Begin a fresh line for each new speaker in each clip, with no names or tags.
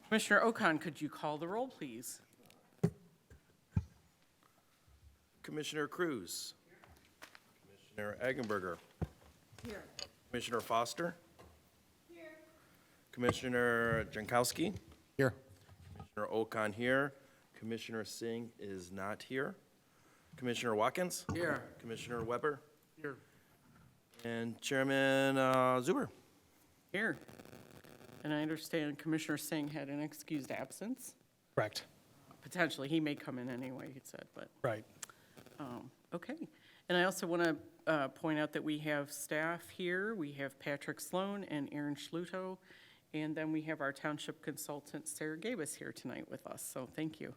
Commissioner Okan, could you call the roll, please?
Commissioner Cruz. Commissioner Eggenberger.
Here.
Commissioner Foster. Here. Commissioner Jankowski.
Here.
Commissioner Okan here. Commissioner Singh is not here. Commissioner Watkins.
Here.
Commissioner Weber.
Here.
And Chairman Zuber.
Here. And I understand Commissioner Singh had an excused absence.
Correct.
Potentially, he may come in anyway, he said, but,
Right.
okay. And I also want to point out that we have staff here. We have Patrick Sloan and Aaron Schluto, and then we have our township consultant, Sarah Gabus, here tonight with us, so thank you.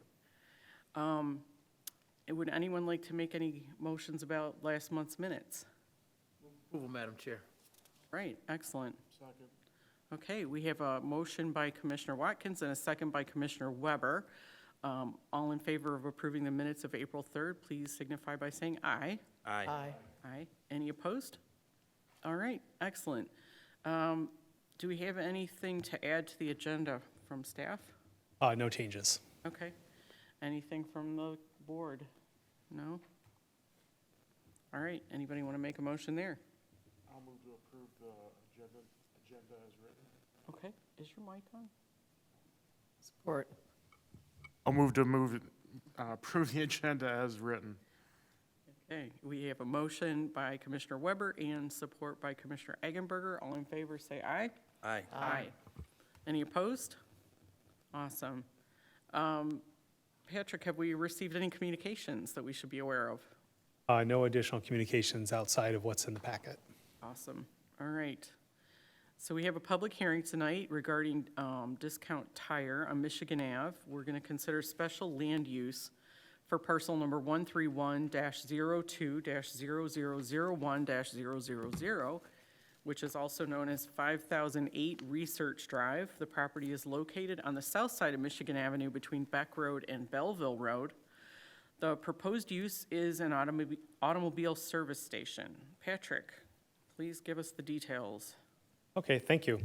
Would anyone like to make any motions about last month's minutes?
Approval, Madam Chair.
Right, excellent. Second. Okay, we have a motion by Commissioner Watkins and a second by Commissioner Weber. All in favor of approving the minutes of April 3rd, please signify by saying aye.
Aye.
Aye. Any opposed? All right, excellent. Do we have anything to add to the agenda from staff?
No changes.
Okay. Anything from the board? No? All right, anybody want to make a motion there?
I'll move to approve the agenda as written.
Okay, is your mic on?
Support.
I'll approve the agenda as written.
Okay, we have a motion by Commissioner Weber and support by Commissioner Eggenberger. All in favor, say aye.
Aye.
Aye. Any opposed? Awesome. Patrick, have we received any communications that we should be aware of?
No additional communications outside of what's in the packet.
Awesome. All right. So we have a public hearing tonight regarding Discount Tire on Michigan Ave. We're going to consider special land use for parcel number 131-02-0001-000, which is also known as 5008 Research Drive. The property is located on the south side of Michigan Avenue between Beck Road and Belleville Road. The proposed use is an automobile service station. Patrick, please give us the details.
Okay, thank you.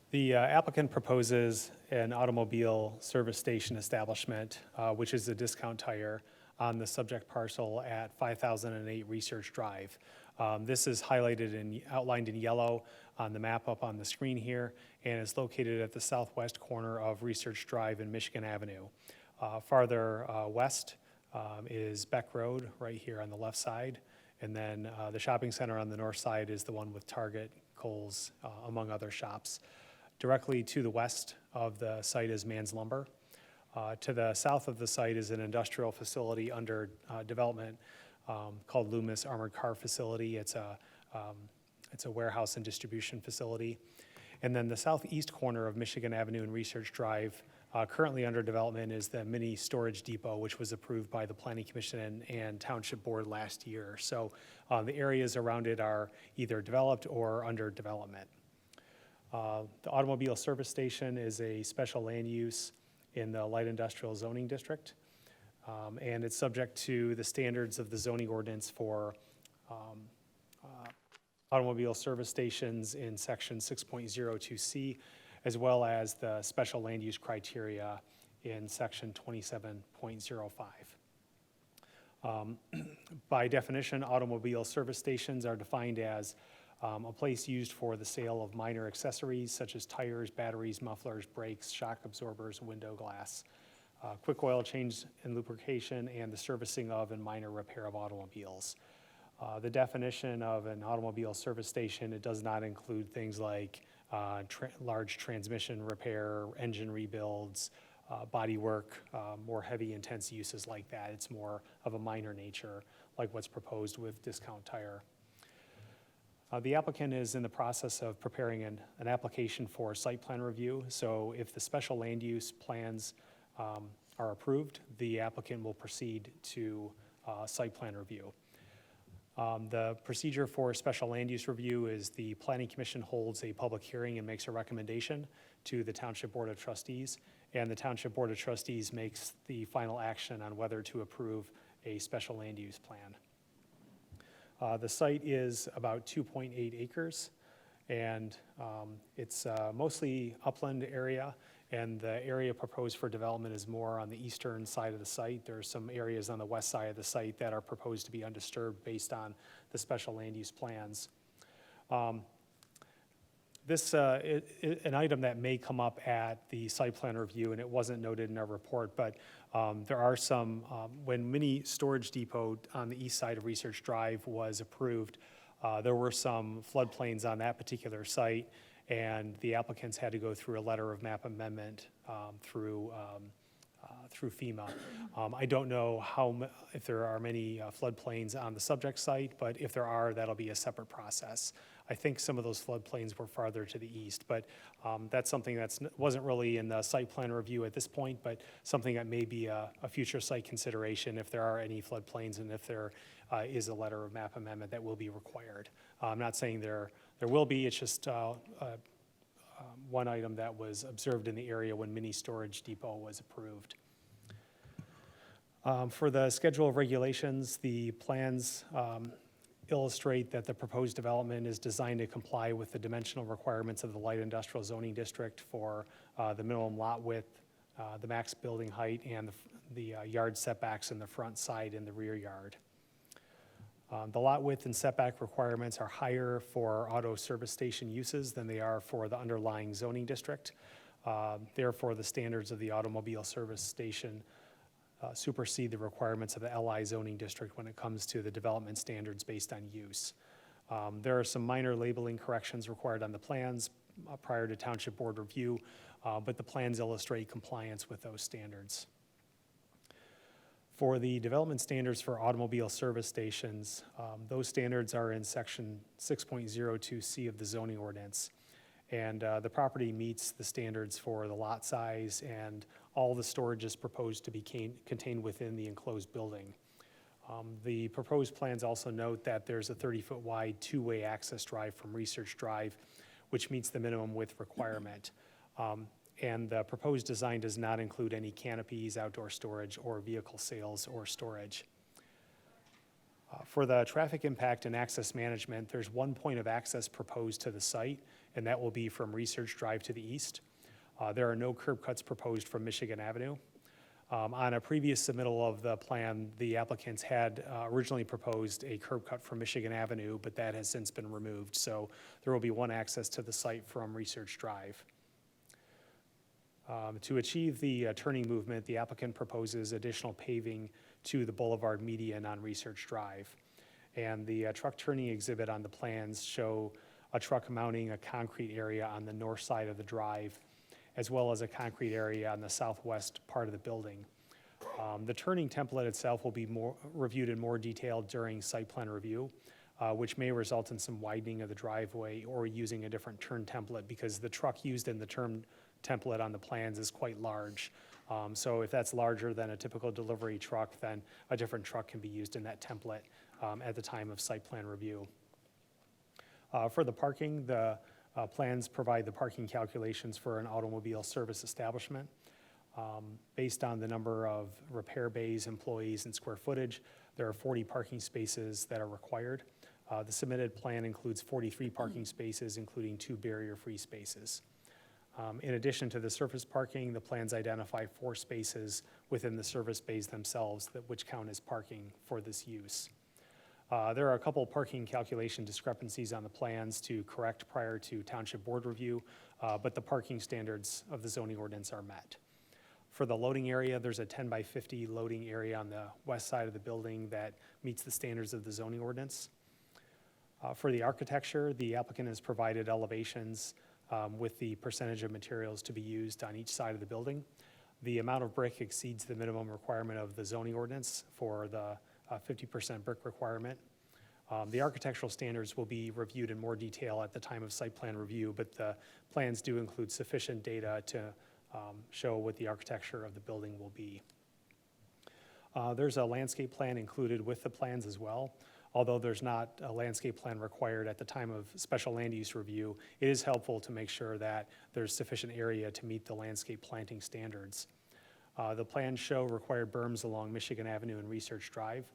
The applicant proposes an automobile service station establishment, which is a Discount Tire, on the subject parcel at 5008 Research Drive. This is highlighted and outlined in yellow on the map up on the screen here, and is located at the southwest corner of Research Drive and Michigan Avenue. Farther west is Beck Road, right here on the left side, and then the shopping center on the north side is the one with Target, Kohl's, among other shops. Directly to the west of the site is Mann's Lumber. To the south of the site is an industrial facility under development called Loomis Armored Car Facility. It's a warehouse and distribution facility. And then the southeast corner of Michigan Avenue and Research Drive, currently under development, is the mini storage depot, which was approved by the Planning Commission and Township Board last year. So the areas around it are either developed or under development. The automobile service station is a special land use in the light industrial zoning district, and it's subject to the standards of the zoning ordinance for automobile service stations in section 6.02C, as well as the special land use criteria in section 27.05. By definition, automobile service stations are defined as a place used for the sale of minor accessories such as tires, batteries, mufflers, brakes, shock absorbers, window glass, quick oil change and lubrication, and the servicing of and minor repair of automobiles. The definition of an automobile service station, it does not include things like large transmission repair, engine rebuilds, body work, more heavy, intense uses like that. It's more of a minor nature, like what's proposed with Discount Tire. The applicant is in the process of preparing an application for site plan review. So if the special land use plans are approved, the applicant will proceed to site plan review. The procedure for special land use review is the Planning Commission holds a public hearing and makes a recommendation to the Township Board of Trustees, and the Township Board of Trustees makes the final action on whether to approve a special land use plan. The site is about 2.8 acres, and it's mostly upland area. and the area proposed for development is more on the eastern side of the site. There are some areas on the west side of the site that are proposed to be undisturbed based on the special land use plans. This, an item that may come up at the site plan review, and it wasn't noted in our report, but there are some, when Mini Storage Depot on the east side of Research Drive was approved, there were some floodplains on that particular site, and the applicants had to go through a letter of map amendment through FEMA. I don't know if there are many floodplains on the subject site, but if there are, that'll be a separate process. I think some of those floodplains were farther to the east, but that's something that wasn't really in the site plan review at this point, but something that may be a future site consideration if there are any floodplains and if there is a letter of map amendment that will be required. I'm not saying there will be, it's just one item that was observed in the area when Mini Storage Depot was approved. For the schedule of regulations, the plans illustrate that the proposed development is designed to comply with the dimensional requirements of the light industrial zoning district for the minimum lot width, the max building height, and the yard setbacks in the front, side, and the rear yard. The lot width and setback requirements are higher for auto service station uses than they are for the underlying zoning district. Therefore, the standards of the automobile service station supersede the requirements of the LI zoning district when it comes to the development standards based on use. There are some minor labeling corrections required on the plans prior to township board review, but the plans illustrate compliance with those standards. For the development standards for automobile service stations, those standards are in section 6.02C of the zoning ordinance. And the property meets the standards for the lot size, and all the storage is proposed to be contained within the enclosed building. The proposed plans also note that there's a 30-foot wide two-way access drive from Research Drive, which meets the minimum width requirement. And the proposed design does not include any canopies, outdoor storage, or vehicle sales or storage. For the traffic impact and access management, there's one point of access proposed to the site, and that will be from Research Drive to the east. There are no curb cuts proposed from Michigan Avenue. On a previous submittal of the plan, the applicants had originally proposed a curb cut from Michigan Avenue, but that has since been removed. So there will be one access to the site from Research Drive. To achieve the turning movement, the applicant proposes additional paving to the boulevard median on Research Drive. And the truck turning exhibit on the plans show a truck mounting a concrete area on the north side of the drive, as well as a concrete area on the southwest part of the building. The turning template itself will be reviewed in more detail during site plan review, which may result in some widening of the driveway or using a different turn template because the truck used in the turn template on the plans is quite large. So if that's larger than a typical delivery truck, then a different truck can be used in that template at the time of site plan review. For the parking, the plans provide the parking calculations for an automobile service establishment. Based on the number of repair bays, employees, and square footage, there are 40 parking spaces that are required. The submitted plan includes 43 parking spaces, including 2 barrier-free spaces. In addition to the surface parking, the plans identify 4 spaces within the service bays themselves which count as parking for this use. There are a couple parking calculation discrepancies on the plans to correct prior to township board review, but the parking standards of the zoning ordinance are met. For the loading area, there's a 10 by 50 loading area on the west side of the building that meets the standards of the zoning ordinance. For the architecture, the applicant has provided elevations with the percentage of materials to be used on each side of the building. The amount of brick exceeds the minimum requirement of the zoning ordinance for the 50% brick requirement. The architectural standards will be reviewed in more detail at the time of site plan review, but the plans do include sufficient data to show what the architecture of the building will be. There's a landscape plan included with the plans as well. Although there's not a landscape plan required at the time of special land use review, it is helpful to make sure that there's sufficient area to meet the landscape planting standards. The plans show required berms along Michigan Avenue and Research Drive,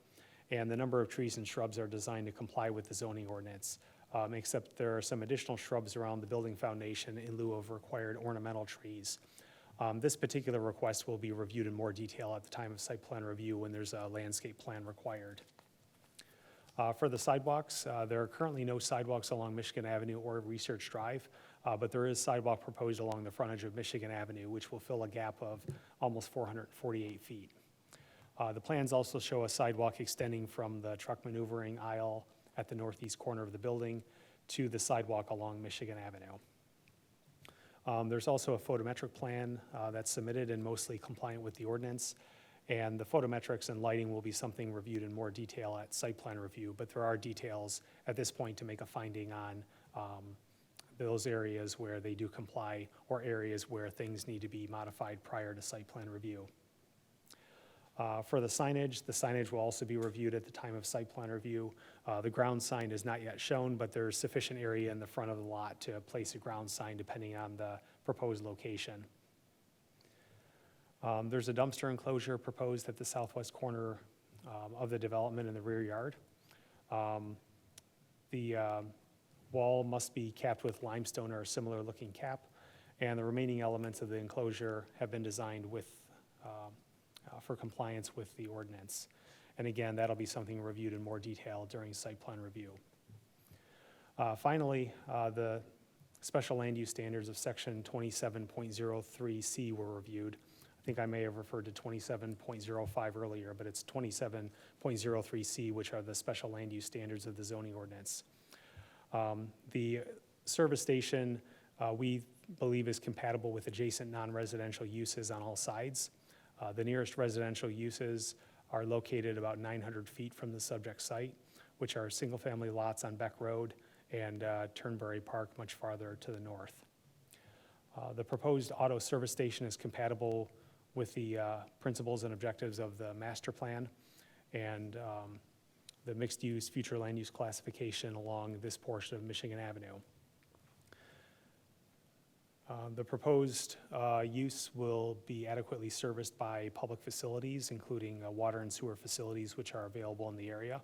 and the number of trees and shrubs are designed to comply with the zoning ordinance, except there are some additional shrubs around the building foundation in lieu of required ornamental trees. This particular request will be reviewed in more detail at the time of site plan review when there's a landscape plan required. For the sidewalks, there are currently no sidewalks along Michigan Avenue or Research Drive, but there is sidewalk proposed along the frontage of Michigan Avenue, which will fill a gap of almost 448 feet. The plans also show a sidewalk extending from the truck maneuvering aisle at the northeast corner of the building to the sidewalk along Michigan Avenue. There's also a photometric plan that's submitted and mostly compliant with the ordinance. And the photometrics and lighting will be something reviewed in more detail at site plan review, but there are details at this point to make a finding on those areas where they do comply or areas where things need to be modified prior to site plan review. For the signage will also be reviewed at the time of site plan review. The ground sign is not yet shown, but there's sufficient area in the front of the lot to place a ground sign depending on the proposed location. There's a dumpster enclosure proposed at the southwest corner of the development in the rear yard. The wall must be capped with limestone or a similar looking cap, and the remaining elements of the enclosure have been designed with for compliance with the ordinance. And again, that'll be something reviewed in more detail during site plan review. Finally, the special land use standards of section 27.03C were reviewed. I think I may have referred to 27.05 earlier, but it's 27.03C, which are the special land use standards of the zoning ordinance. The service station, we believe, is compatible with adjacent non-residential uses on all sides. The nearest residential uses are located about 900 feet from the subject site, which are single-family lots on Beck Road and Turnberry Park much farther to the north. The proposed auto service station is compatible with the principles and objectives of the master plan and the mixed-use future land use classification along this portion of Michigan Avenue. The proposed use will be adequately serviced by public facilities, including water and sewer facilities, which are available in the area.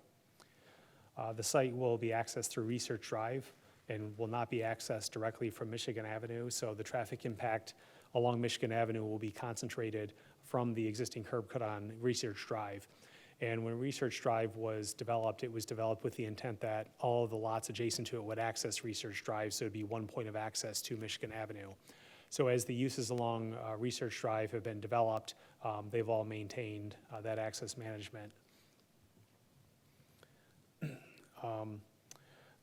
The site will be accessed through Research Drive and will not be accessed directly from Michigan Avenue, so the traffic impact along Michigan Avenue will be concentrated from the existing curb cut on Research Drive. And when Research Drive was developed, it was developed with the intent that all of the lots adjacent to it would access Research Drive, so it'd be one point of access to Michigan Avenue. So as the uses along Research Drive have been developed, they've all maintained that access management.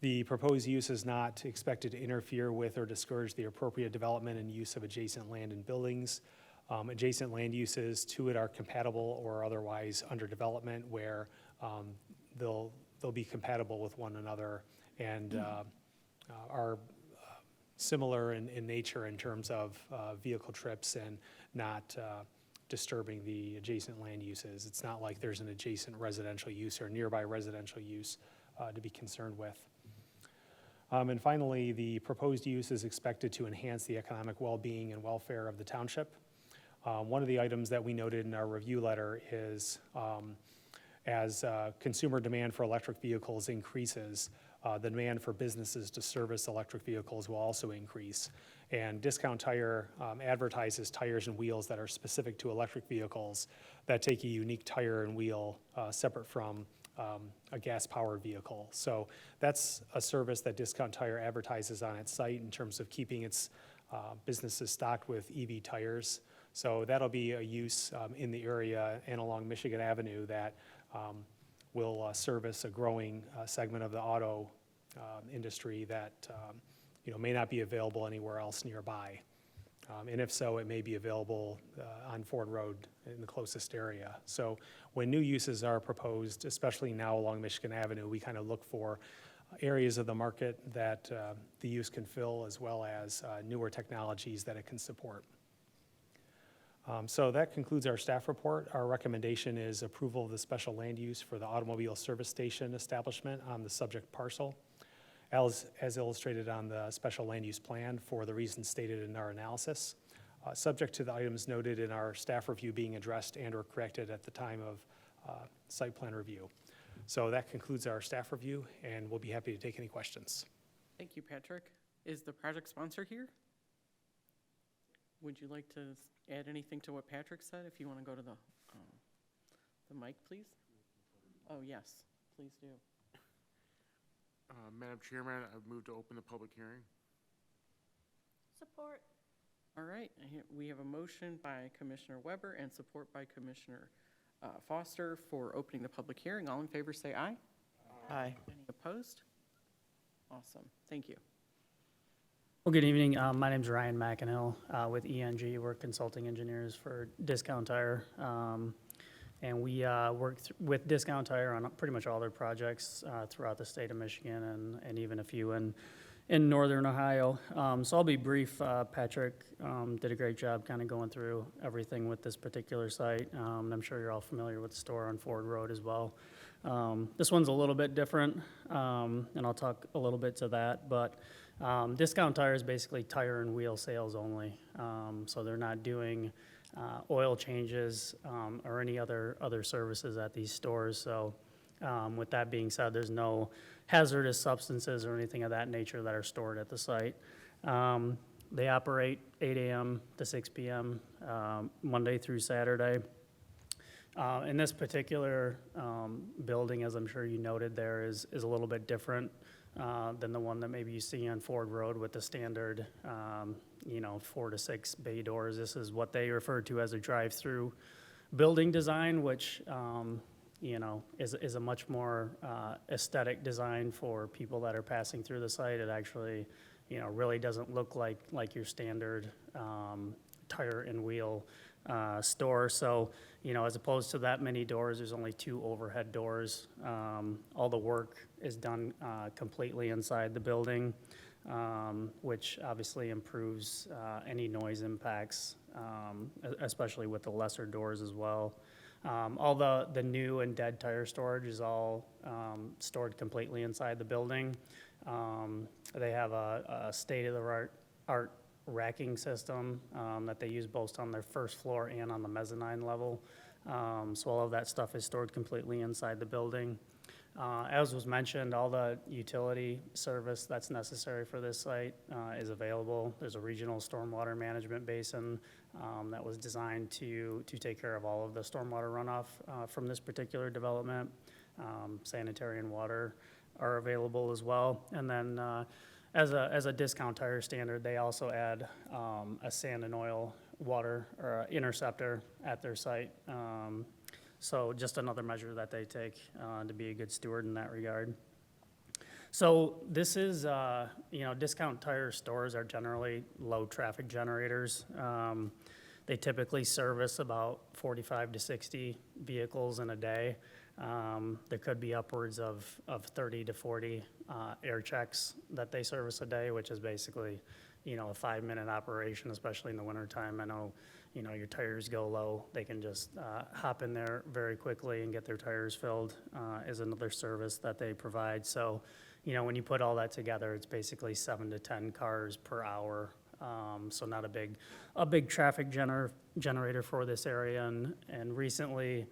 The proposed use is not expected to interfere with or discourage the appropriate development and use of adjacent land and buildings. Adjacent land uses to it are compatible or otherwise under development where they'll be compatible with one another and are similar in nature in terms of vehicle trips and not disturbing the adjacent land uses. It's not like there's an adjacent residential use or nearby residential use to be concerned with. And finally, the proposed use is expected to enhance the economic well-being and welfare of the township. One of the items that we noted in our review letter is as consumer demand for electric vehicles increases, the demand for businesses to service electric vehicles will also increase. And Discount Tire advertises tires and wheels that are specific to electric vehicles that take a unique tire and wheel separate from a gas-powered vehicle. So that's a service that Discount Tire advertises on its site in terms of keeping its businesses stocked with EV tires. So that'll be a use in the area and along Michigan Avenue that will service a growing segment of the auto industry that may not be available anywhere else nearby. And if so, it may be available on Ford Road in the closest area. So when new uses are proposed, especially now along Michigan Avenue, we kind of look for areas of the market that the use can fill as well as newer technologies that it can support. So that concludes our staff report. Our recommendation is approval of the special land use for the automobile service station establishment on the subject parcel, as illustrated on the special land use plan for the reasons stated in our analysis, subject to the items noted in our staff review being addressed and or corrected at the time of site plan review. So that concludes our staff review, and we'll be happy to take any questions.
Thank you, Patrick. Is the project sponsor here? would you like to add anything to what Patrick said? If you want to go to the mic, please? Oh, yes, please do.
Madam Chairman, I move to open the public hearing.
Support.
All right, we have a motion by Commissioner Weber and support by Commissioner Foster for opening the public hearing. All in favor, say aye.
Aye.
Any opposed? Awesome, thank you.
Well, good evening. My name's Ryan McInhill with ENG. We're consulting engineers for Discount Tire. And we work with Discount Tire on pretty much all their projects throughout the state of Michigan and even a few in northern Ohio. So I'll be brief. Patrick did a great job kind of going through everything with this particular site. And I'm sure you're all familiar with the store on Ford Road as well. This one's a little bit different, and I'll talk a little bit to that. But Discount Tire is basically tire and wheel sales only. So they're not doing oil changes or any other services at these stores. So with that being said, there's no hazardous substances or anything of that nature that are stored at the site. They operate 8 a.m. to 6 p.m. Monday through Saturday. In this particular building, as I'm sure you noted there, is a little bit different than the one that maybe you see on Ford Road with the standard 4 to 6 bay doors. This is what they refer to as a drive-through building design, which is a much more aesthetic design for people that are passing through the site. It actually, really doesn't look like your standard tire and wheel store. So, as opposed to that many doors, there's only 2 overhead doors. All the work is done completely inside the building, which obviously improves any noise impacts, especially with the lesser doors as well. All the new and dead tire storage is all stored completely inside the building. They have a state-of-the-art racking system that they use both on their first floor and on the mezzanine level. So all of that stuff is stored completely inside the building. As was mentioned, all the utility service that's necessary for this site is available. There's a regional stormwater management basin that was designed to take care of all of the stormwater runoff from this particular development. Sanitary and water are available as well. And then as a Discount Tire standard, they also add a sand and oil water or interceptor at their site. So just another measure that they take to be a good steward in that regard. So this is, Discount Tire stores are generally low traffic generators. They typically service about 45 to 60 vehicles in a day. There could be upwards of 30 to 40 air checks that they service a day, which is basically, a 5-minute operation, especially in the wintertime. I know, your tires go low. They can just hop in there very quickly and get their tires filled is another service that they provide. So, when you put all that together, it's basically 7 to 10 cars per hour. So not a big traffic generator for this area. And recently,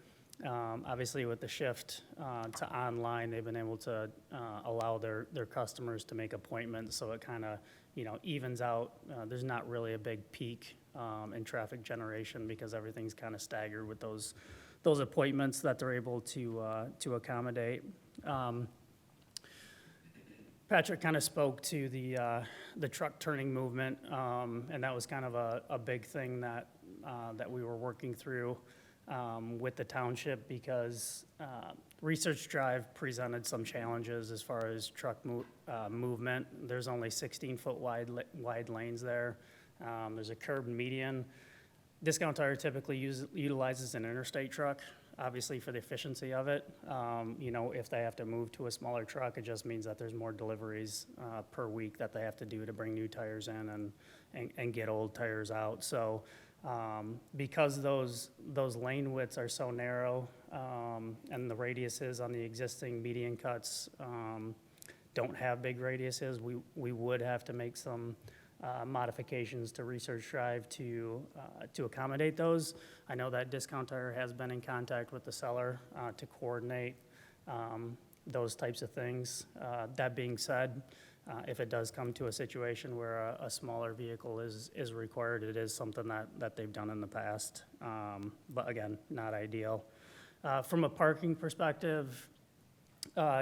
obviously with the shift to online, they've been able to allow their customers to make appointments. So it kind of, evens out. There's not really a big peak in traffic generation because everything's kind of staggered with those appointments that they're able to accommodate. Patrick kind of spoke to the truck turning movement, and that was kind of a big thing that we were working through with the township because Research Drive presented some challenges as far as truck movement. There's only 16-foot wide lanes there. There's a curb median. Discount Tire typically utilizes an interstate truck, obviously for the efficiency of it. If they have to move to a smaller truck, it just means that there's more deliveries per week that they have to do to bring new tires in and get old tires out. So because those lane widths are so narrow and the radiuses on the existing median cuts don't have big radiuses, we would have to make some modifications to Research Drive to accommodate those. I know that Discount Tire has been in contact with the seller to coordinate those types of things. That being said, if it does come to a situation where a smaller vehicle is required, it is something that they've done in the past. But again, not ideal. From a parking perspective,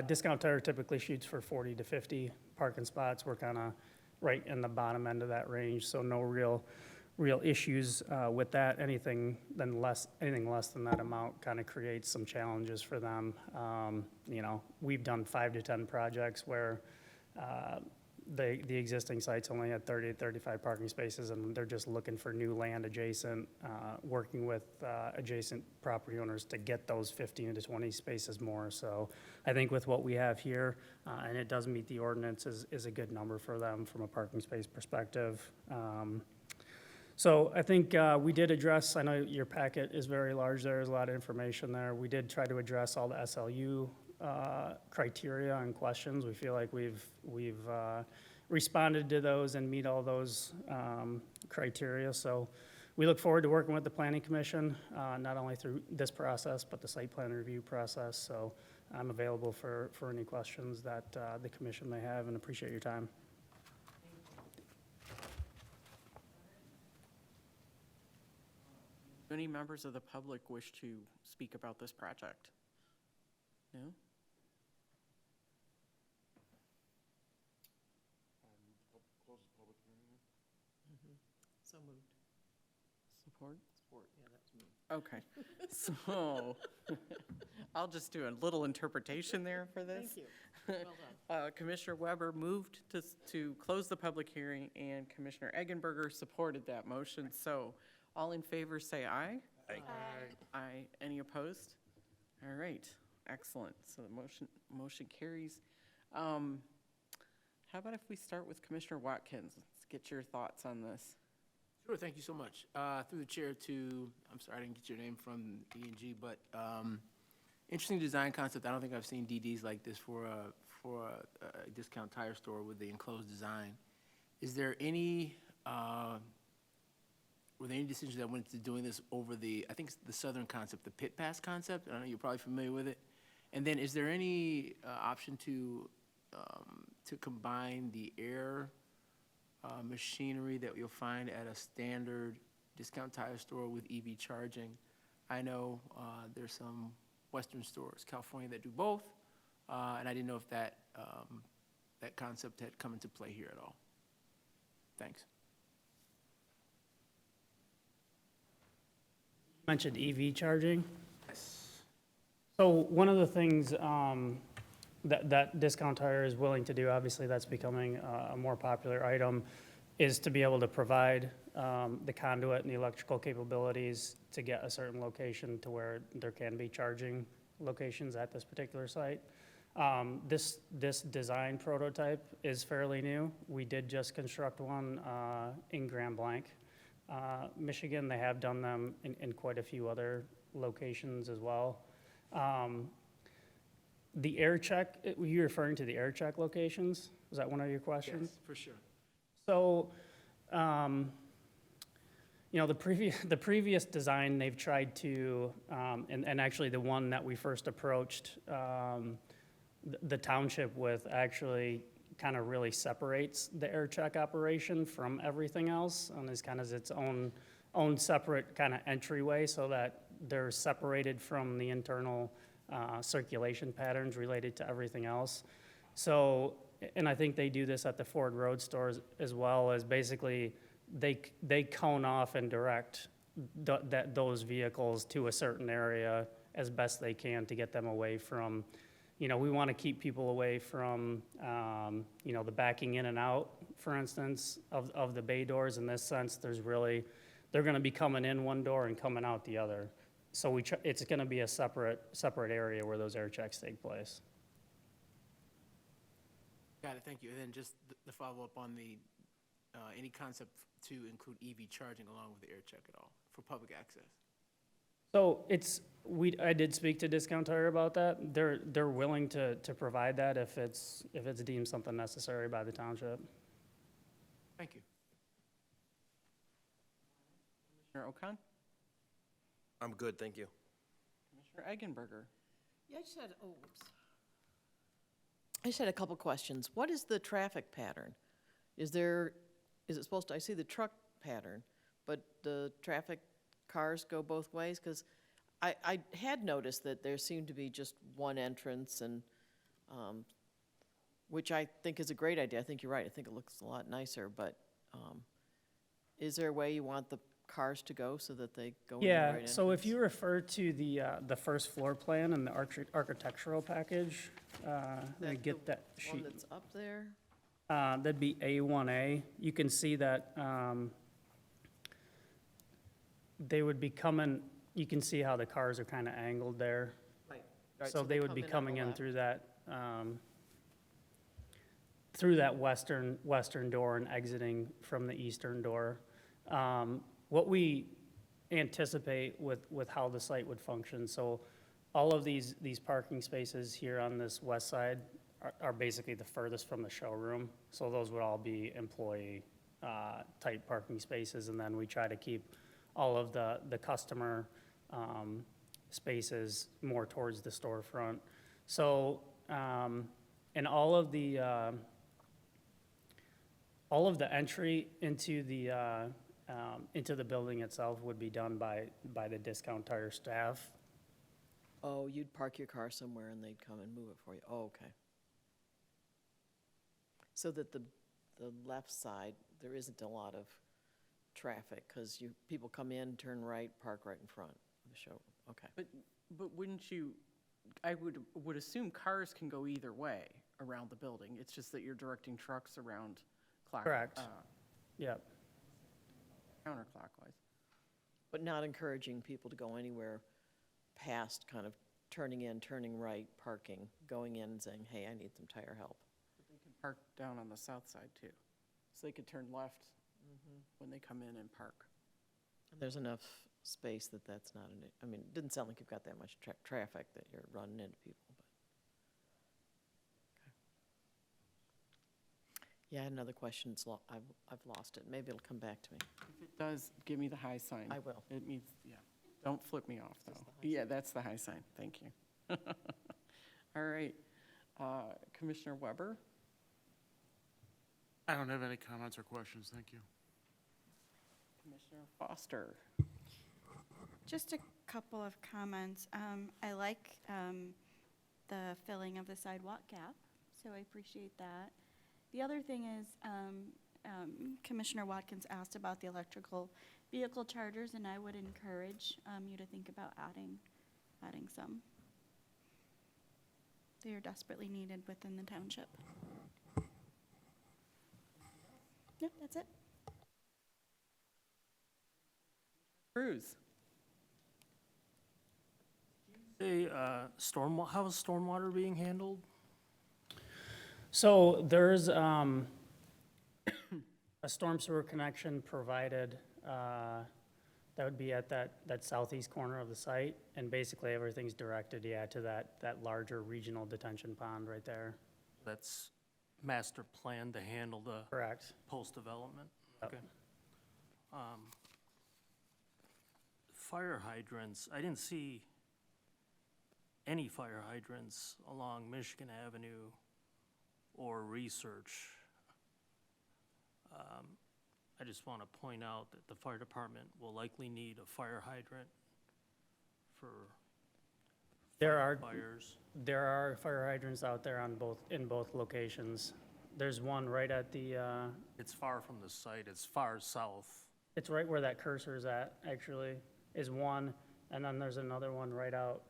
Discount Tire typically shoots for 40 to 50 parking spots. We're kind of right in the bottom end of that range, so no real issues with that. Anything less than that amount kind of creates some challenges for them. You know, we've done 5 to 10 projects where the existing site's only had 30 to 35 parking spaces, and they're just looking for new land adjacent, working with adjacent property owners to get those 15 to 20 spaces more. So I think with what we have here, and it does meet the ordinance, is a good number for them from a parking space perspective. So I think we did address, I know your packet is very large, there's a lot of information there. We did try to address all the SLU criteria and questions. We feel like we've responded to those and meet all those criteria. So we look forward to working with the Planning Commission, not only through this process, but the site plan review process. So I'm available for any questions that the commission may have, and appreciate your time.
Do any members of the public wish to speak about this project? No?
Close the public hearing.
So moved.
Support?
Support, yeah, that's me.
Okay, so I'll just do a little interpretation there for this.
Thank you. Well done.
Commissioner Weber moved to close the public hearing, and Commissioner Eggenberger supported that motion. So all in favor, say aye.
Aye.
Aye. Any opposed? All right, excellent. So the motion carries. How about if we start with Commissioner Watkins? Let's get your thoughts on this.
Sure, thank you so much. Through the chair to, I'm sorry, I didn't get your name from E&G, but interesting design concept. I don't think I've seen DDs like this for a Discount Tire store with the enclosed design. Is there any, were there any decisions that went into doing this over the, I think it's the southern concept, the pit pass concept? I know you're probably familiar with it. And then is there any option to combine the air machinery that you'll find at a standard Discount Tire store with EV charging? I know there's some Western stores, California, that do both, and I didn't know if that concept had come into play here at all. Thanks.
You mentioned EV charging.
Yes.
So one of the things that Discount Tire is willing to do, obviously that's becoming a more popular item, is to be able to provide the conduit and the electrical capabilities to get a certain location to where there can be charging locations at this particular site. This design prototype is fairly new. We did just construct one in Grand Blanc, Michigan. They have done them in quite a few other locations as well. The air check, were you referring to the air check locations? Was that one of your questions?
Yes, for sure.
So, you know, the previous design, they've tried to, and actually the one that we first approached the township with actually kind of really separates the air check operation from everything else, and is kind of its own separate kind of entryway, so that they're separated from the internal circulation patterns related to everything else. So, and I think they do this at the Ford Road stores as well, as basically they cone off and direct those vehicles to a certain area as best they can to get them away from, you know, we want to keep people away from, you know, the backing in and out, for instance, of the bay doors. In this sense, they're going to be coming in one door and coming out the other. So it's going to be a separate area where those air checks take place.
Got it, thank you. And then just the follow-up on the, any concept to include EV charging along with the air check at all for public access?
So I did speak to Discount Tire about that. They're willing to provide that if it's deemed something necessary by the township.
Thank you.
Commissioner Okan?
I'm good, thank you.
Commissioner Eggenberger?
Yeah, I just had, I just had a couple questions. What is the traffic pattern? Is it supposed to, I see the truck pattern, but the traffic cars go both ways? Because I had noticed that there seemed to be just one entrance and, which I think is a great idea. I think you're right. I think it looks a lot nicer, but, is there a way you want the cars to go so that they go in the right
Yeah,
entrance?
so if you refer to the first floor plan and the architectural package, let me
That
get
the
that
One
sheet.
that's up there?
That'd be A1A. You can see that they would be coming, you can see how the cars are kind of angled there.
Right,
So they would
come
be
on the
coming in
left.
through that western door and exiting from the eastern door. What we anticipate with how the site would function, so all of these parking spaces here on this west side are basically the furthest from the showroom. So those would all be employee type parking spaces, and then we try to keep all of the customer spaces more towards the storefront. So, and all of the entry into the building itself would be done by the Discount Tire staff.
Oh, you'd park your car somewhere and they'd come and move it for you. Oh, okay. So that the left side, there isn't a lot of traffic, because people come in, turn right, park right in front of the show. Okay.
But wouldn't you, I would assume cars can go either way around the building. It's just that you're directing trucks around
Correct. Yep.
counterclockwise.
But not encouraging people to go anywhere past kind of turning in, turning right, parking, going in and saying, hey, I need some tire help.
They can park down on the south side too. So they could turn left when they come in and park.
There's enough space that that's not I mean, it didn't sound like you've got that much traffic that you're running into people, but. Okay. Yeah, I had another question. I've lost it. Maybe it'll come back to me.
If it does, give me the high sign.
I will.
It means, yeah, don't flip me off
Is this
though.
the high
Yeah, that's the high sign, thank you. All right, Commissioner Weber?
I don't have any comments or questions, thank you.
Commissioner Foster?
Just a couple of comments. I like the filling of the sidewalk gap, so I appreciate that. The other thing is, Commissioner Watkins asked about the electrical vehicle chargers, and I would encourage you to think about adding some. They are desperately needed within the township. Yep, that's it.
Cruz?
Hey, how is stormwater being handled?
So there's a storm sewer connection provided that would be at that southeast corner of the site, and basically everything's directed, yeah, to that larger regional detention pond right there.
That's master plan to handle the
Correct.
post-development?
Yep.
Okay. Fire hydrants, I didn't see any fire hydrants along Michigan Avenue or Research. I just want to point out that the fire department will likely need a fire hydrant for
There are
fires.
fire hydrants out there in both locations. There's one right at the,
It's far from the site, it's far south.
it's right where that cursor is at, actually, is one, and then there's another one right out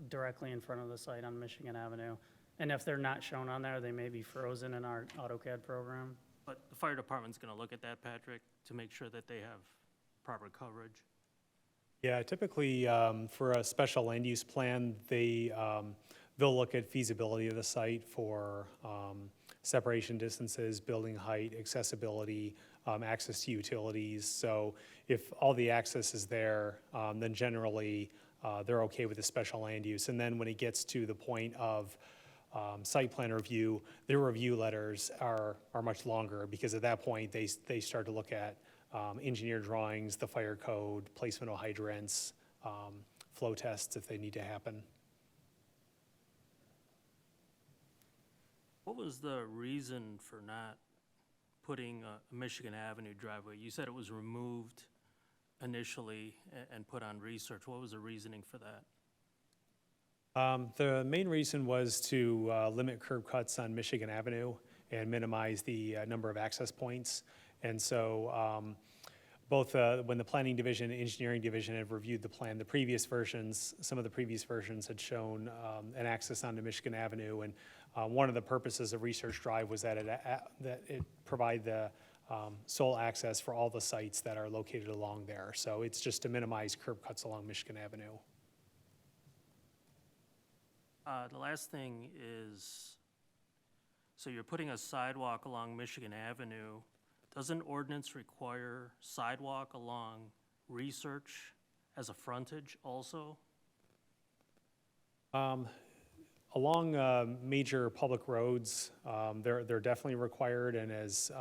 directly in front of the site on Michigan Avenue. And if they're not shown on there, they may be frozen in our AutoCAD program.
But the fire department's gonna look at that, Patrick, to make sure that they have proper coverage.
Yeah, typically, for a special land use plan, they'll look at feasibility of the site for separation distances, building height, accessibility, access to utilities. So if all the access is there, then generally, they're okay with the special land use. And then when it gets to the point of site plan review, their review letters are much longer, because at that point, they start to look at engineer drawings, the fire code, placement of hydrants, flow tests if they need to happen.
What was the reason for not putting a Michigan Avenue driveway? You said it was removed initially and put on research. What was the reasoning for that?
The main reason was to limit curb cuts on Michigan Avenue and minimize the number of access points. And so both when the Planning Division and Engineering Division have reviewed the plan, the previous versions, some of the previous versions had shown an access onto Michigan Avenue. And one of the purposes of Research Drive was that it provide the sole access for all the sites that are located along there. So it's just to minimize curb cuts along Michigan Avenue.
The last thing is, so you're putting a sidewalk along Michigan Avenue. Doesn't ordinance require sidewalk along Research as a frontage also?
Along major public roads, they're definitely required, and as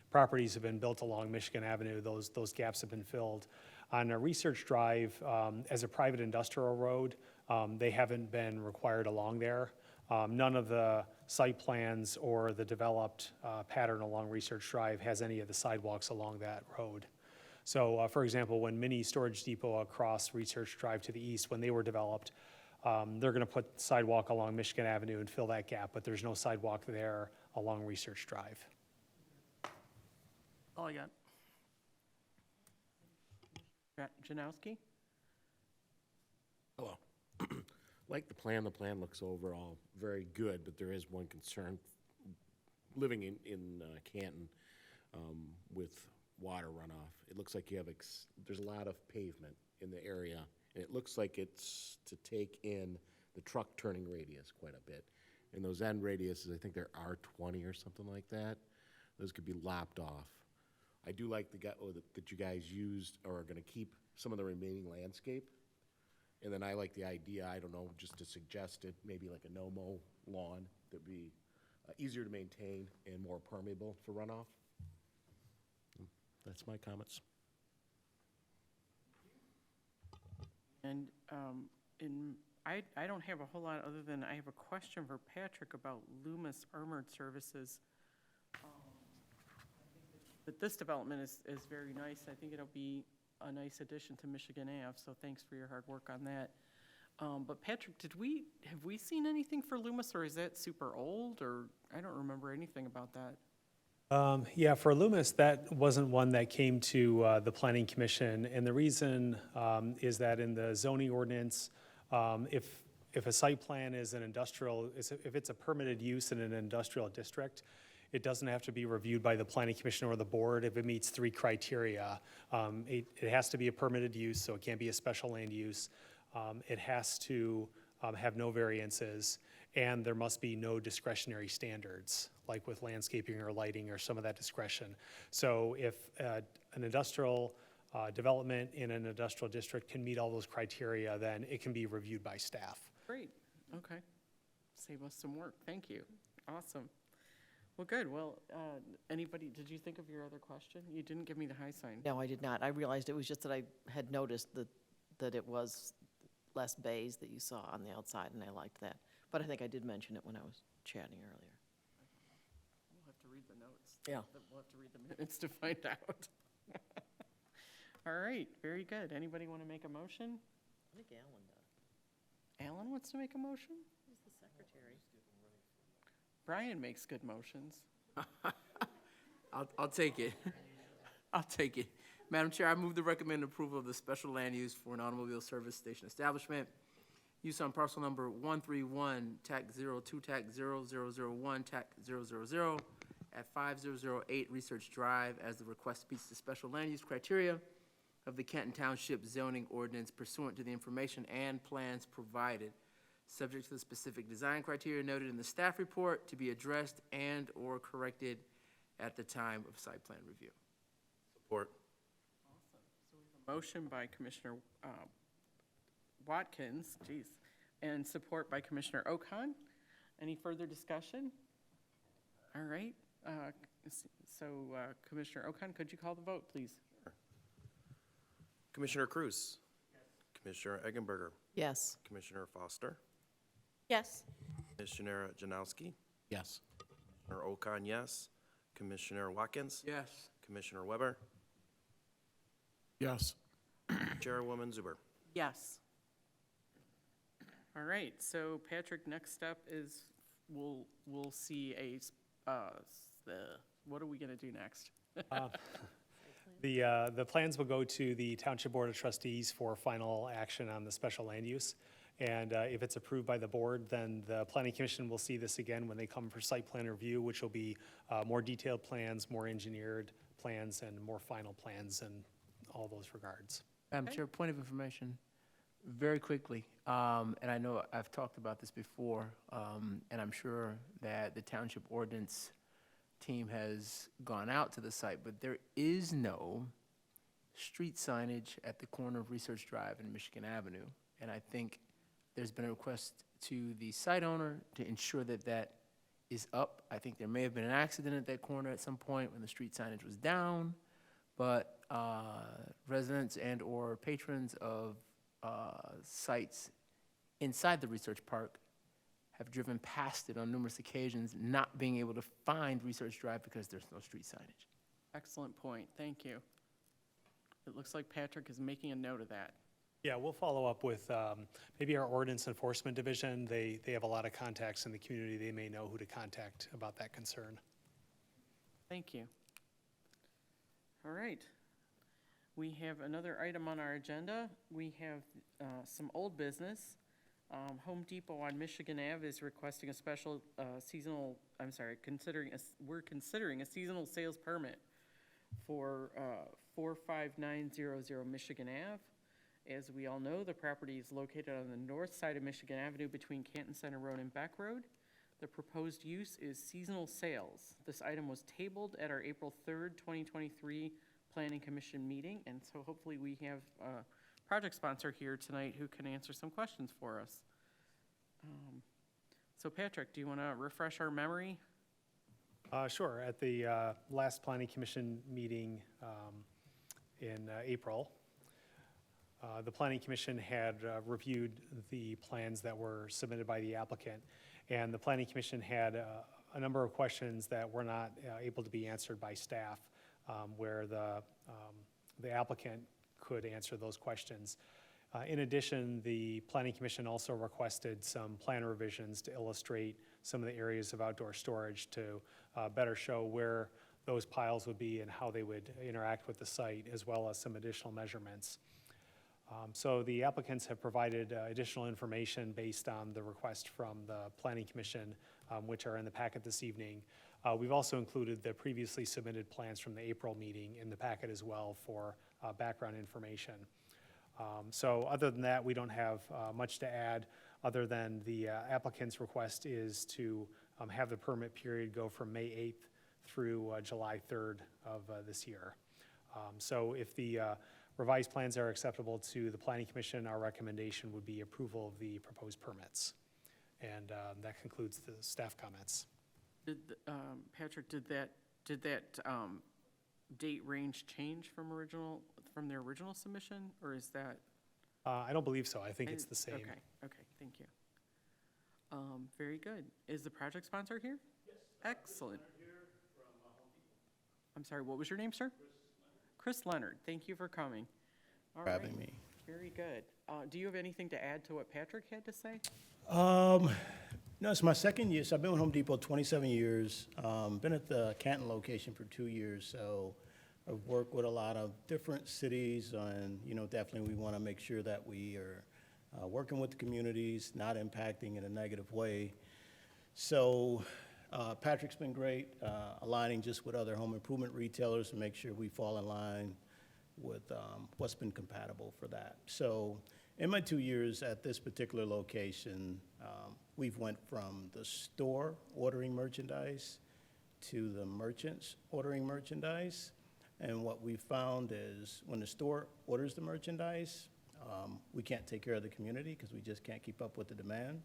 properties have been built along Michigan Avenue, those gaps have been filled. On a Research Drive, as a private industrial road, they haven't been required along there. None of the site plans or the developed pattern along Research Drive has any of the sidewalks along that road. So, for example, when Mini Storage Depot across Research Drive to the east, when they were developed, they're going to put sidewalk along Michigan Avenue and fill that gap, but there's no sidewalk there along Research Drive.
All I got.
Janowski?
Hello. Like the plan looks overall very good, but there is one concern. Living in Canton with water runoff, it looks like you have, there's a lot of pavement in the area, and it looks like it's to take in the truck turning radius quite a bit. And those end radiuses, I think they're R20 or something like that. Those could be lopped off. I do like that you guys used or are going to keep some of the remaining landscape. And then I like the idea, I don't know, just to suggest it, maybe like a no-mow lawn that'd be easier to maintain and more permeable for runoff. That's my comments.
And I don't have a whole lot other than I have a question for Patrick about Loomis Armored Services. But this development is very nice. I think it'll be a nice addition to Michigan Ave, so thanks for your hard work on that. But Patrick, have we seen anything for Loomis, or is that super old, or I don't remember anything about that?
Yeah, for Loomis, that wasn't one that came to the Planning Commission, and the reason is that in the zoning ordinance, if a site plan is an industrial, if it's a permitted use in an industrial district, it doesn't have to be reviewed by the Planning Commission or the board if it meets 3 criteria. It has to be a permitted use, so it can't be a special land use. It has to have no variances, and there must be no discretionary standards, like with landscaping or lighting or some of that discretion. So if an industrial development in an industrial district can meet all those criteria, then it can be reviewed by staff.
Great, okay. Save us some work, thank you. Awesome. Well, good. Well, anybody, did you think of your other question? You didn't give me the high sign.
No, I did not. I realized it was just that I had noticed that it was less bays that you saw on the outside, and I liked that. But I think I did mention it when I was chatting earlier.
We'll have to read the notes.
Yeah.
We'll have to read the minutes to find out. All right, very good. Anybody want to make a motion?
I think Alan does.
Alan wants to make a motion?
He's the secretary.
Brian makes good motions.
I'll take it. I'll take it. Madam Chair, I move to recommend approval of the special land use for an automobile service station establishment. Use on parcel number 131, TAC 02, TAC 0001, TAC 000 at 5008 Research Drive, as the request meets the special land use criteria of the Canton Township zoning ordinance pursuant to the information and plans provided, subject to the specific design criteria noted in the staff report to be addressed and/or corrected at the time of site plan review.
Support.
Motion by Commissioner Watkins, and support by Commissioner Okon. Any further discussion? All right. So Commissioner Okon, could you call the vote, please?
Commissioner Cruz. Commissioner Eggenberger.
Yes.
Commissioner Foster.
Yes.
Commissioner Janowski.
Yes.
Commissioner Okan, yes. Commissioner Watkins?
Yes.
Commissioner Weber?
Yes.
Chairwoman Zuber?
Yes. All right, so Patrick, next step is we'll see what are we gonna do next?
The plans will go to the Township Board of Trustees for final action on the special land use. And if it's approved by the board, then the Planning Commission will see this again when they come for site plan review, which will be more detailed plans, more engineered plans, and more final plans in all those regards.
Madam Chair, point of information, very quickly, and I know I've talked about this before, and I'm sure that the Township Ordinance team has gone out to the site, but there is no street signage at the corner of Research Drive and Michigan Avenue. And I think there's been a request to the site owner to ensure that that is up. I think there may have been an accident at that corner at some point when the street signage was down, but residents and/or patrons of sites inside the Research Park have driven past it on numerous occasions, not being able to find Research Drive because there's no street signage.
Excellent point, thank you. It looks like Patrick is making a note of that.
Yeah, we'll follow up with maybe our ordinance enforcement division. They have a lot of contacts in the community. They may know who to contact about that concern.
Thank you. All right. We have another item on our agenda. We have some old business. Home Depot on Michigan Ave is requesting a special seasonal, we're considering a seasonal sales permit for 45900 Michigan Ave. As we all know, the property is located on the north side of Michigan Avenue between Canton Center Road and Beck Road. The proposed use is seasonal sales. This item was tabled at our April 3rd, 2023 Planning Commission meeting, and so hopefully we have a project sponsor here tonight who can answer some questions for us. So Patrick, do you want to refresh our memory?
Sure. At the last Planning Commission meeting in April, the Planning Commission had reviewed the plans that were submitted by the applicant, and the Planning Commission had a number of questions that were not able to be answered by staff, where the applicant could answer those questions. In addition, the Planning Commission also requested some plan revisions to illustrate some of the areas of outdoor storage to better show where those piles would be and how they would interact with the site, as well as some additional measurements. So the applicants have provided additional information based on the request from the Planning Commission, which are in the packet this evening. We've also included the previously submitted plans from the April meeting in the packet as well for background information. So other than that, we don't have much to add, other than the applicant's request is to have the permit period go from May 8th through July 3rd of this year. So if the revised plans are acceptable to the Planning Commission, our recommendation would be approval of the proposed permits. And that concludes the staff comments.
Patrick, did that date range change from their original submission, or is that?
I don't believe so. I think it's the same.
Okay, thank you. Very good. Is the project sponsor here? Yes. Excellent. I'm sorry, what was your name, sir? Chris Leonard. Thank you for coming. All right.
Having me.
Very good. Do you have anything to add to what Patrick had to say?
No, it's my second year. So I've been with Home Depot 27 years. Been at the Canton location for 2 years. So I've worked with a lot of different cities, and definitely we want to make sure that we are working with the communities, not impacting in a negative way. So Patrick's been great, aligning just with other home improvement retailers to make sure we fall in line with what's been compatible for that. So in my 2 years at this particular location, we've went from the store ordering merchandise to the merchants ordering merchandise. And what we found is when the store orders the merchandise, we can't take care of the community because we just can't keep up with the demand.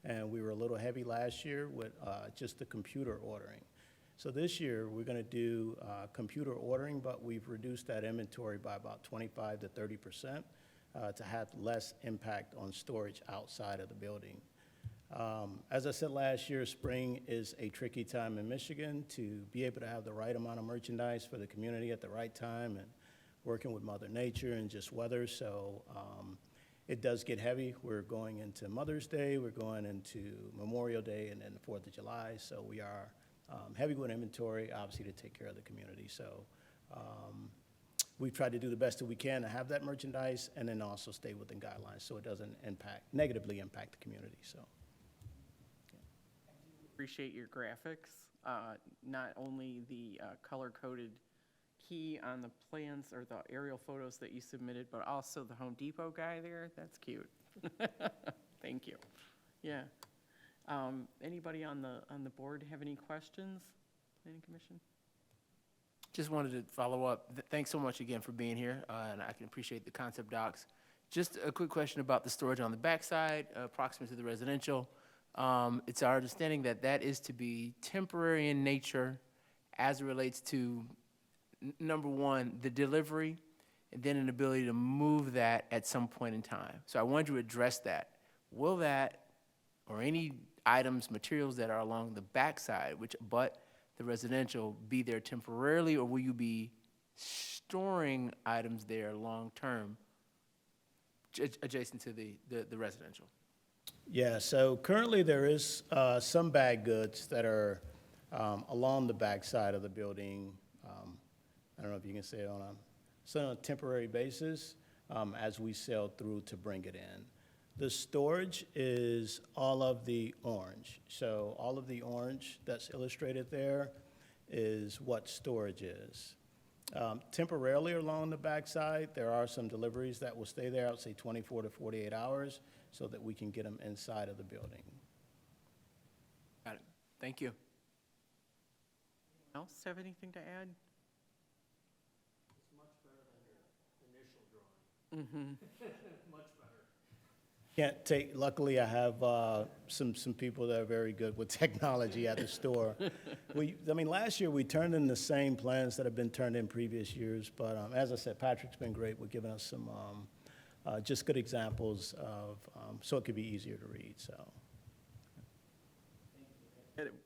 And we were a little heavy last year with just the computer ordering. So this year, we're going to do computer ordering, but we've reduced that inventory by about 25 to 30% to have less impact on storage outside of the building. As I said last year, spring is a tricky time in Michigan to be able to have the right amount of merchandise for the community at the right time and working with Mother Nature and just weather. So it does get heavy. We're going into Mother's Day, we're going into Memorial Day, and then the 4th of July. So we are heavy with inventory, obviously, to take care of the community. So we've tried to do the best that we can to have that merchandise and then also stay within guidelines so it doesn't negatively impact the community. So.
Appreciate your graphics, not only the color-coded key on the plans or the aerial photos that you submitted, but also the Home Depot guy there. That's cute. Thank you. Yeah. Anybody on the board have any questions? Planning Commission?
Just wanted to follow up. Thanks so much again for being here, and I can appreciate the concept docs. Just a quick question about the storage on the backside, proximate to the residential. It's our understanding that that is to be temporary in nature as it relates to, number one, the delivery, and then an ability to move that at some point in time. So I wanted to address that. Will that, or any items, materials that are along the backside, which abut the residential, be there temporarily, or will you be storing items there long-term adjacent to the residential?
Yeah, so currently there is some bag goods that are along the backside of the building. I don't know if you can say it on a temporary basis as we sail through to bring it in. The storage is all of the orange. So all of the orange that's illustrated there is what storage is. Temporarily along the backside, there are some deliveries that will stay there, I would say 24 to 48 hours, so that we can get them inside of the building.
Got it. Thank you.
Else have anything to add?
Can't take, luckily I have some people that are very good with technology at the store. Last year we turned in the same plans that have been turned in previous years, but as I said, Patrick's been great with giving us some just good examples of, so it could be easier to read, so.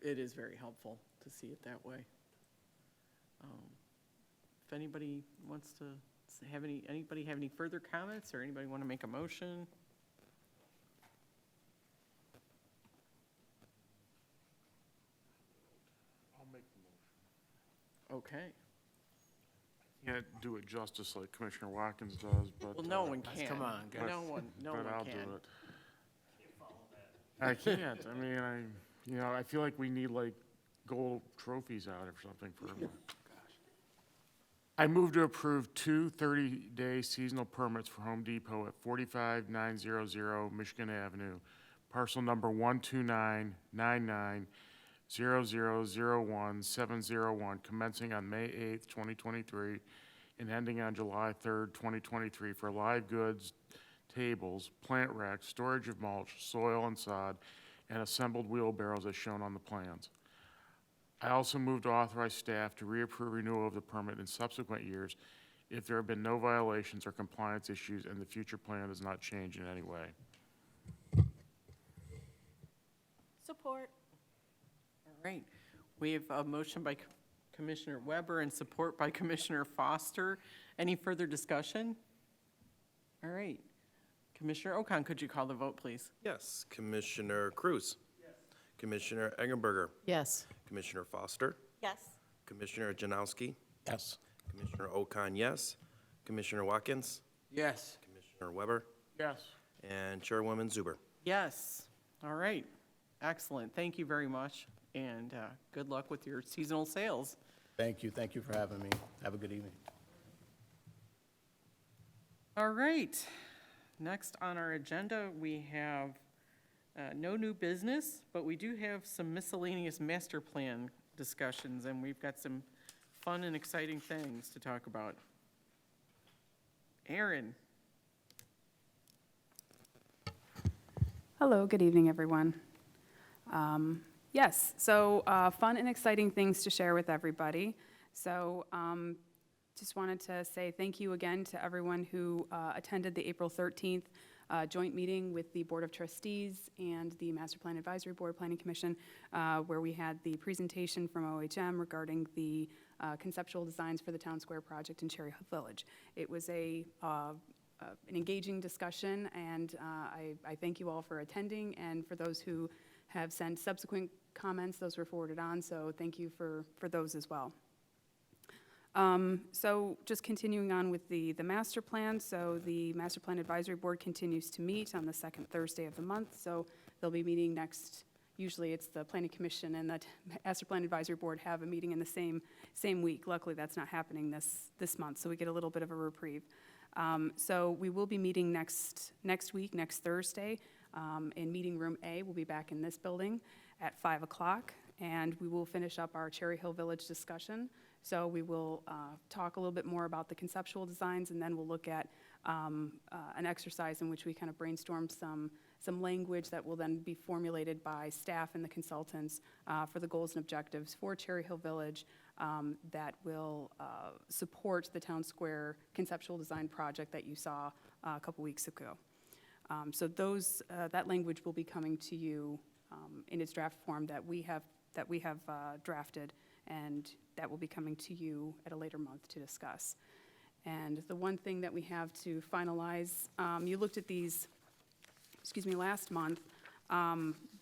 It is very helpful to see it that way. If anybody wants to anybody have any further comments, or anybody want to make a motion?
I'll make the motion.
Okay.
Can't do it justice like Commissioner Watkins does, but.
Well, no one can.
Come on, guys.
No one
But I'll
can.
do it. I can't. I feel like we need like gold trophies out or something for. I move to approve two 30-day seasonal permits for Home Depot at 45900 Michigan Avenue, parcel number 129990001-701, commencing on May 8th, 2023, and ending on July 3rd, 2023, for live goods, tables, plant racks, storage of mulch, soil and sod, and assembled wheelbarrows as shown on the plans. I also move to authorize staff to reapprove renewal of the permit in subsequent years if there have been no violations or compliance issues and the future plan does not change in any way.
Support.
All right. We have a motion by Commissioner Weber and support by Commissioner Foster. Any further discussion? All right. Commissioner Okon, could you call the vote, please?
Yes. Commissioner Cruz? Yes. Commissioner Eggenberger?
Yes.
Commissioner Foster?
Yes.
Commissioner Janowski?
Yes.
Commissioner Okon, yes. Commissioner Watkins?
Yes.
Commissioner Weber?
Yes.
And Chairwoman Zuber?
Yes. All right. Excellent. Thank you very much, and good luck with your seasonal sales.
Thank you for having me. Have a good evening.
All right. Next on our agenda, we have no new business, but we do have some miscellaneous master plan discussions, and we've got some fun and exciting things to talk about. Aaron.
Hello, good evening, everyone. Yes, so fun and exciting things to share with everybody. So just wanted to say thank you again to everyone who attended the April 13th joint meeting with the Board of Trustees and the Master Plan Advisory Board Planning Commission, where we had the presentation from OHM regarding the conceptual designs for the Town Square project in Cherry Hill Village. It was an engaging discussion, and I thank you all for attending, and for those who have sent subsequent comments, those were forwarded on, so thank you for those as well. So just continuing on with the master plan, so the Master Plan Advisory Board continues to meet on the second Thursday of the month, so they'll be meeting next, usually it's the Planning Commission and the Master Plan Advisory Board have a meeting in the same week. Luckily, that's not happening this month, so we get a little bit of a reprieve. So we will be meeting next week, next Thursday, in Meeting Room A. We'll be back in this building at 5 o'clock, and we will finish up our Cherry Hill Village discussion. So we will talk a little bit more about the conceptual designs, and then we'll look at an exercise in which we kind of brainstorm some language that will then be formulated by staff and the consultants for the goals and objectives for Cherry Hill Village that will support the Town Square conceptual design project that you saw a couple weeks ago. So that language will be coming to you in its draft form that we have drafted, and that will be coming to you at a later month to discuss. And the one thing that we have to finalize, you looked at these, last month,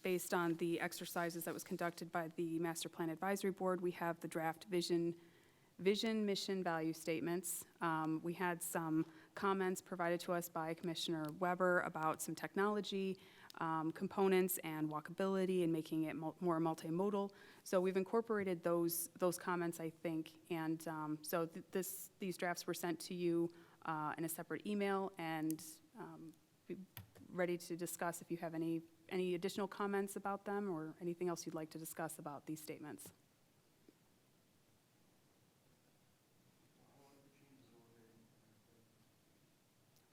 based on the exercises that was conducted by the Master Plan Advisory Board. We have the draft vision, mission, value statements. We had some comments provided to us by Commissioner Weber about some technology components and walkability and making it more multimodal. So we've incorporated those comments, I think, and so these drafts were sent to you in a separate email, and be ready to discuss if you have any additional comments about them or anything else you'd like to discuss about these statements.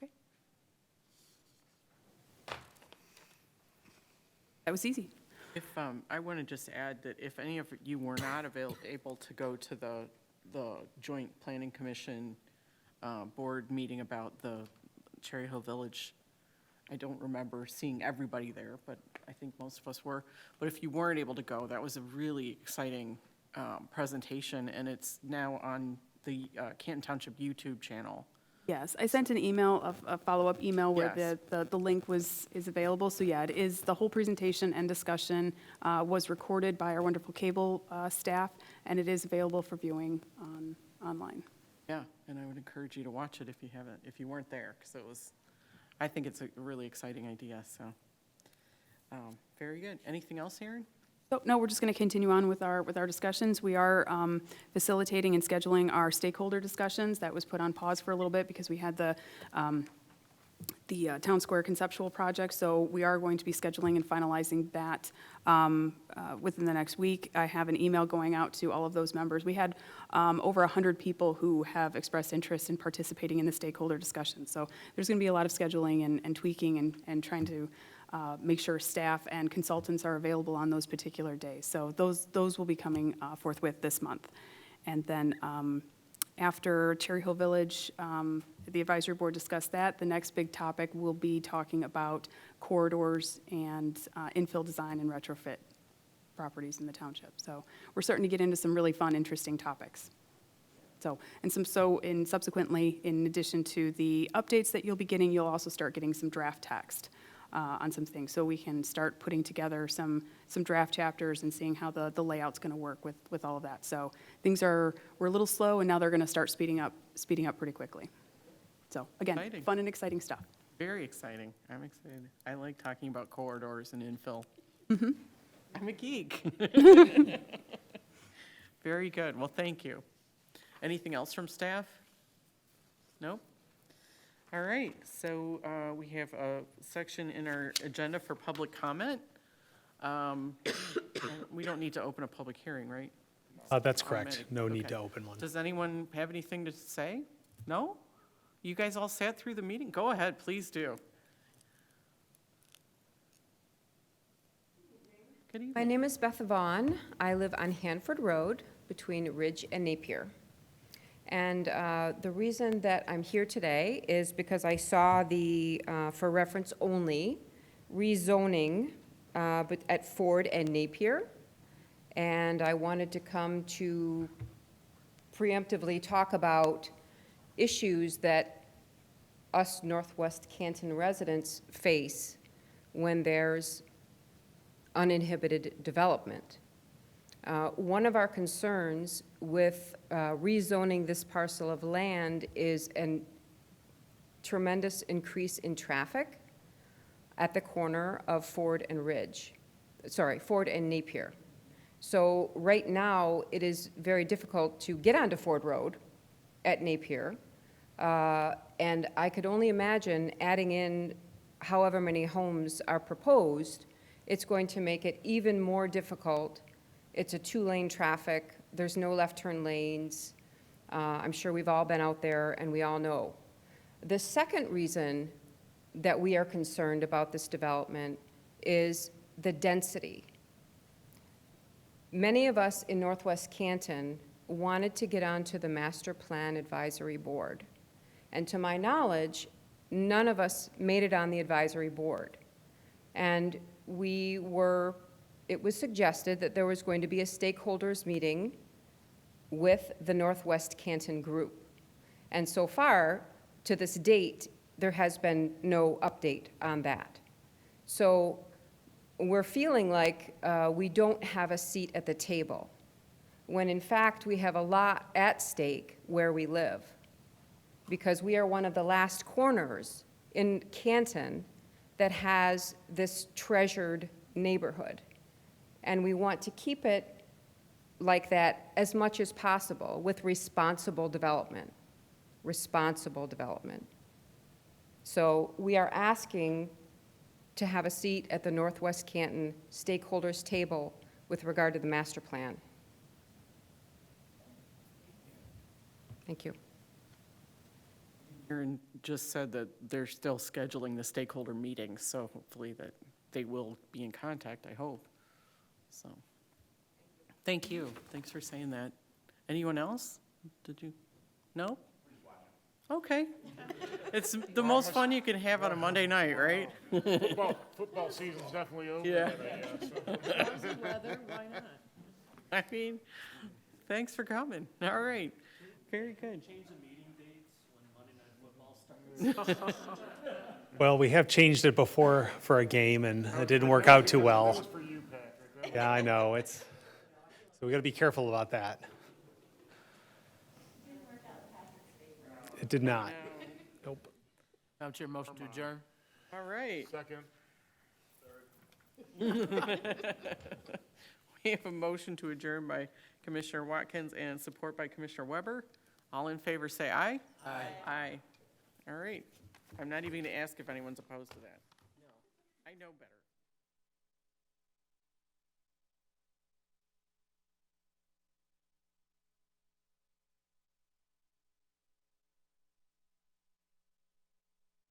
Okay. That was easy.
If, I want to just add that if any of you were not able to go to the Joint Planning Commission board meeting about the Cherry Hill Village, I don't remember seeing everybody there, but I think most of us were. But if you weren't able to go, that was a really exciting presentation, and it's now on the Canton Township YouTube channel.
Yes, I sent an email, a follow-up email where
Yes.
the link is available. So yeah, it is, the whole presentation and discussion was recorded by our wonderful cable staff, and it is available for viewing online.
Yeah, and I would encourage you to watch it if you weren't there, because I think it's a really exciting idea, so. Very good. Anything else, Erin?
So, no, we're just going to continue on with our discussions. We are facilitating and scheduling our stakeholder discussions. That was put on pause for a little bit because we had the Town Square conceptual project, so we are going to be scheduling and finalizing that within the next week. I have an email going out to all of those members. We had over 100 people who have expressed interest in participating in the stakeholder discussion, so there's going to be a lot of scheduling and tweaking and trying to make sure staff and consultants are available on those particular days. So those will be coming forthwith this month. And then after Cherry Hill Village, the advisory board discussed that. The next big topic will be talking about corridors and infill design and retrofit properties in the township. So we're starting to get into some really fun, interesting topics. Subsequently, in addition to the updates that you'll be getting, you'll also start getting some draft text on some things, so we can start putting together some draft chapters and seeing how the layout's going to work with all of that. So we're a little slow, and now they're going to start speeding up pretty quickly. So again,
Exciting.
fun and exciting stuff.
Very exciting. I'm excited. I like talking about corridors and infill. I'm a geek. Very good. Well, thank you. Anything else from staff? Nope. All right, so we have a section in our agenda for public comment. We don't need to open a public hearing, right?
That's correct.
Automatic.
No need
Okay.
to open one.
Does anyone have anything to say? No? You guys all sat through the meeting? Go ahead, please do. Good evening.
My name is Beth Vaughn. I live on Hanford Road between Ridge and Napier. And the reason that I'm here today is because I saw the, for reference only, rezoning but at Ford and Napier. And I wanted to come to preemptively talk about issues that us Northwest Canton residents face when there's uninhibited development. One of our concerns with rezoning this parcel of land is a tremendous increase in traffic at the corner of Ford and Napier. So right now, it is very difficult to get onto Ford Road at Napier. And I could only imagine adding in however many homes are proposed, it's going to make it even more difficult. It's a two-lane traffic. There's no left turn lanes. I'm sure we've all been out there and we all know. The second reason that we are concerned about this development is the density. Many of us in Northwest Canton wanted to get onto the Master Plan Advisory Board. And to my knowledge, none of us made it on the advisory board. And it was suggested that there was going to be a stakeholders meeting with the Northwest Canton group. And so far, to this date, there has been no update on that. So we're feeling like we don't have a seat at the table, when in fact we have a lot at stake where we live, because we are one of the last corners in Canton that has this treasured neighborhood. And we want to keep it like that as much as possible with responsible development. Responsible development. So we are asking to have a seat at the Northwest Canton stakeholders table with regard to the master plan. Thank you.
Aaron just said that they're still scheduling the stakeholder meetings, so hopefully that they will be in contact, I hope. So, thank you. Thanks for saying that. Anyone else? Did you? No? Okay. It's the most fun you can have on a Monday night, right?
Football season's definitely over.
Yeah.
Weather, why not?
I mean, thanks for coming. All right. Very good.
Change the meeting dates when Monday Night Football starts.
Well, we have changed it before for a game, and it didn't work out too well.
For you, Patrick.
Yeah, I know, so we got to be careful about that. It did not. Nope.
Madam Chair, motion to adjourn.
All right.
Second.
We have a motion to adjourn by Commissioner Watkins and support by Commissioner Weber. All in favor, say aye. Aye. Aye. All right. I'm not even going to ask if anyone's opposed to that. No. I know better.